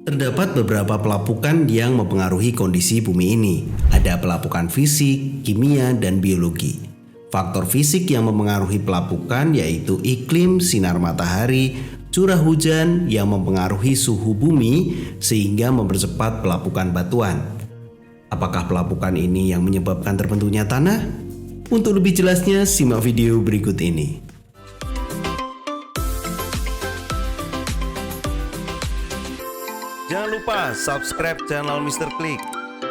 Terdapat beberapa pelapukan yang mempengaruhi kondisi bumi ini. Ada pelapukan fisik, kimia, dan biologi. Faktor fisik yang mempengaruhi pelapukan yaitu iklim, sinar matahari, curah hujan yang mempengaruhi suhu bumi sehingga mempercepat pelapukan batuan. Apakah pelapukan ini yang menyebabkan terbentuknya tanah? Untuk lebih jelasnya, simak video berikut ini. Jangan lupa subscribe channel Mr. Klik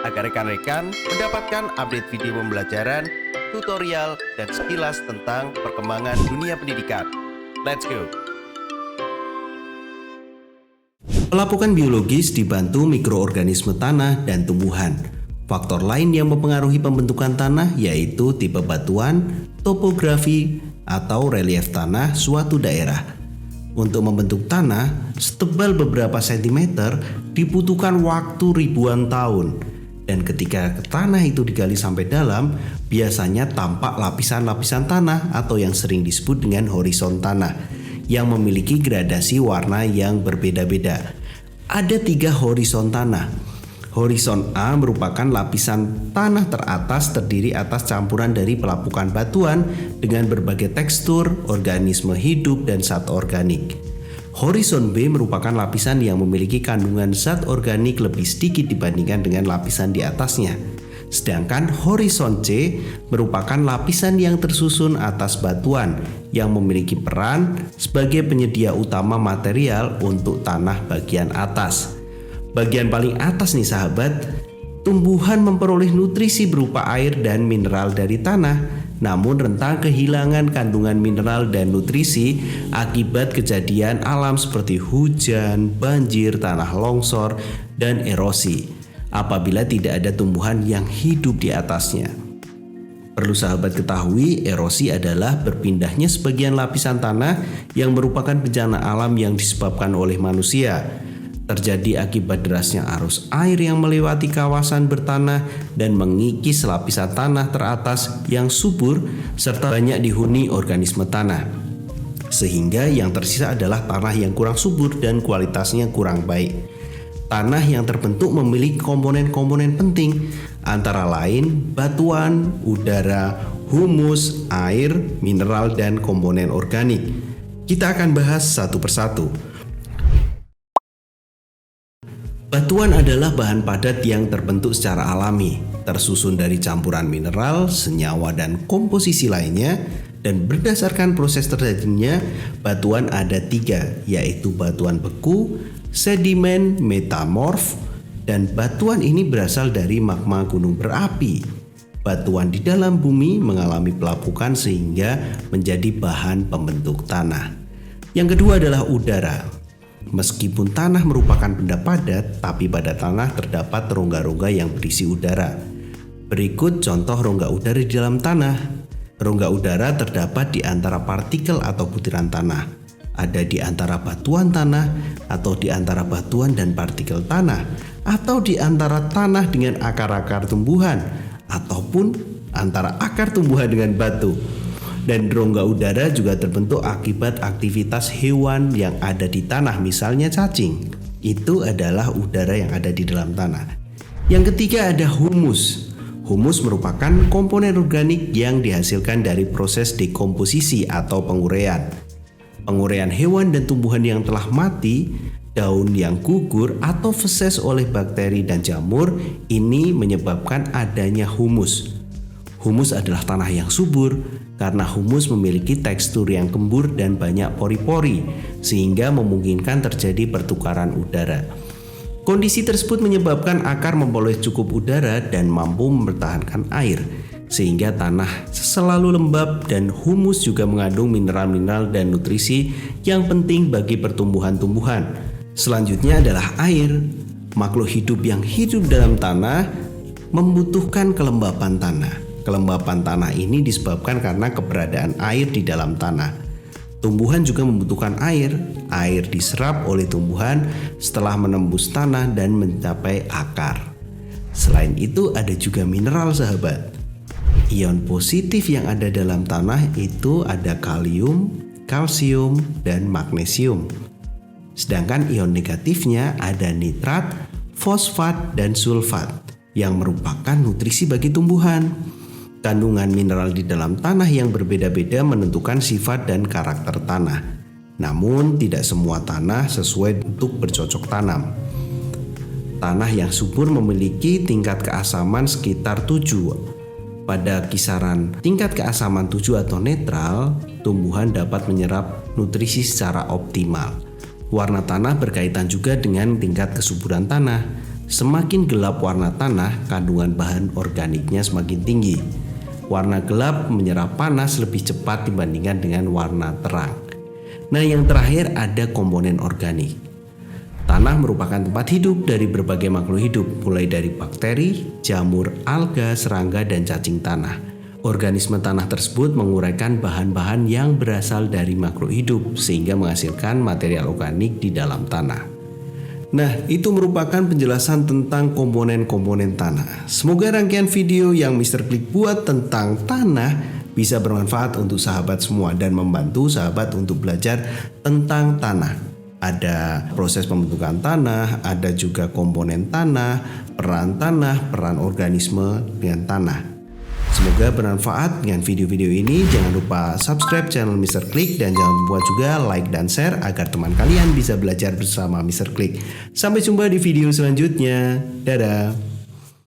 agar rekan-rekan mendapatkan update video pembelajaran, tutorial, dan sekilas tentang perkembangan dunia pendidikan. Let's go! Pelapukan biologis dibantu mikroorganisme tanah dan tumbuhan. Faktor lain yang mempengaruhi pembentukan tanah yaitu tipe batuan, topografi, atau relief tanah suatu daerah. Untuk membentuk tanah setebal beberapa sentimeter dibutuhkan waktu ribuan tahun. Dan ketika tanah itu digali sampai dalam, biasanya tampak lapisan-lapisan tanah atau yang sering disebut dengan horizon tanah yang memiliki gradasi warna yang berbeda-beda. Ada 3 horizon tanah. Horizon A merupakan lapisan tanah teratas terdiri atas campuran dari pelapukan batuan dengan berbagai tekstur, organisme hidup, dan zat organik. Horizon B merupakan lapisan yang memiliki kandungan zat organik lebih sedikit dibandingkan dengan lapisan di atasnya. Sedangkan horizon C merupakan lapisan yang tersusun atas batuan yang memiliki peran sebagai penyedia utama material untuk tanah bagian atas. Bagian paling atas nih sahabat, tumbuhan memperoleh nutrisi berupa air dan mineral dari tanah, namun rentan kehilangan kandungan mineral dan nutrisi akibat kejadian alam seperti hujan, banjir, tanah longsor, dan erosi apabila tidak ada tumbuhan yang hidup di atasnya. Perlu sahabat ketahui, erosi adalah berpindahnya sebagian lapisan tanah yang merupakan bencana alam yang disebabkan oleh manusia. Terjadi akibat derasnya arus air yang melewati kawasan bertanah dan mengikis lapisan tanah teratas yang subur serta banyak dihuni organisme tanah. Sehingga yang tersisa adalah tanah yang kurang subur dan kualitasnya kurang baik. Tanah yang terbentuk memiliki komponen-komponen penting antara lain batuan, udara, humus, air, mineral, dan komponen organik. Kita akan bahas satu persatu. Batuan adalah bahan padat yang terbentuk secara alami, tersusun dari campuran mineral, senyawa, dan komposisi lainnya, dan berdasarkan proses terjadinya, batuan ada 3, yaitu batuan beku, sedimen, metamorf, dan batuan ini berasal dari magma gunung berapi. Batuan di dalam bumi mengalami pelapukan sehingga menjadi bahan pembentuk tanah. Yang kedua adalah udara. Meskipun tanah merupakan benda padat, tapi pada tanah terdapat rongga-rongga yang berisi udara. Berikut contoh rongga udara di dalam tanah. Rongga udara terdapat di antara partikel atau butiran tanah. Ada di antara batuan tanah, atau di antara batuan dan partikel tanah, atau di antara tanah dengan akar-akar tumbuhan, ataupun antara akar tumbuhan dengan batu. Dan rongga udara juga terbentuk akibat aktivitas hewan yang ada di tanah, misalnya cacing. Itu adalah udara yang ada di dalam tanah. Yang ketiga ada humus. Humus merupakan komponen organik yang dihasilkan dari proses dekomposisi atau penguraian. Penguraian hewan dan tumbuhan yang telah mati, daun yang gugur atau feses oleh bakteri dan jamur, ini menyebabkan adanya humus. Humus adalah tanah yang subur karena humus memiliki tekstur yang gembur dan banyak pori-pori sehingga memungkinkan terjadi pertukaran udara. Kondisi tersebut menyebabkan akar memperoleh cukup udara dan mampu mempertahankan air sehingga tanah selalu lembab, dan humus juga mengandung mineral-mineral dan nutrisi yang penting bagi pertumbuhan-tumbuhan. Selanjutnya adalah air. Makhluk hidup yang hidup dalam tanah membutuhkan kelembapan tanah. Kelembapan tanah ini disebabkan karena keberadaan air di dalam tanah. Tumbuhan juga membutuhkan air. Air diserap oleh tumbuhan setelah menembus tanah dan mencapai akar. Selain itu ada juga mineral sahabat. Ion positif yang ada dalam tanah itu ada kalium, kalsium, dan magnesium. Sedangkan ion negatifnya ada nitrat, fosfat, dan sulfat yang merupakan nutrisi bagi tumbuhan. Kandungan mineral di dalam tanah yang berbeda-beda menentukan sifat dan karakter tanah. Namun tidak semua tanah sesuai untuk bercocok tanam. Tanah yang subur memiliki tingkat keasaman sekitar 7. Pada kisaran tingkat keasaman 7 atau netral, tumbuhan dapat menyerap nutrisi secara optimal. Warna tanah berkaitan juga dengan tingkat kesuburan tanah. Semakin gelap warna tanah, kandungan bahan organiknya semakin tinggi. Warna gelap menyerap panas lebih cepat dibandingkan dengan warna terang. Nah, yang terakhir ada komponen organik. Tanah merupakan tempat hidup dari berbagai makhluk hidup, mulai dari bakteri, jamur, alga, serangga, dan cacing tanah. Organisme tanah tersebut menguraikan bahan-bahan yang berasal dari makhluk hidup sehingga menghasilkan material organik di dalam tanah. Nah, itu merupakan penjelasan tentang komponen-komponen tanah. Semoga rangkaian video yang Mr. Klik buat tentang tanah bisa bermanfaat untuk sahabat semua dan membantu sahabat untuk belajar tentang tanah. Ada proses pembentukan tanah, ada juga komponen tanah, peran organisme dengan tanah. Semoga bermanfaat dengan video-video ini. Jangan lupa subscribe channel Mr. Klik dan jangan lupa juga like dan share agar teman kalian bisa belajar bersama Mr. Klik. Sampai jumpa di video selanjutnya. Dadah.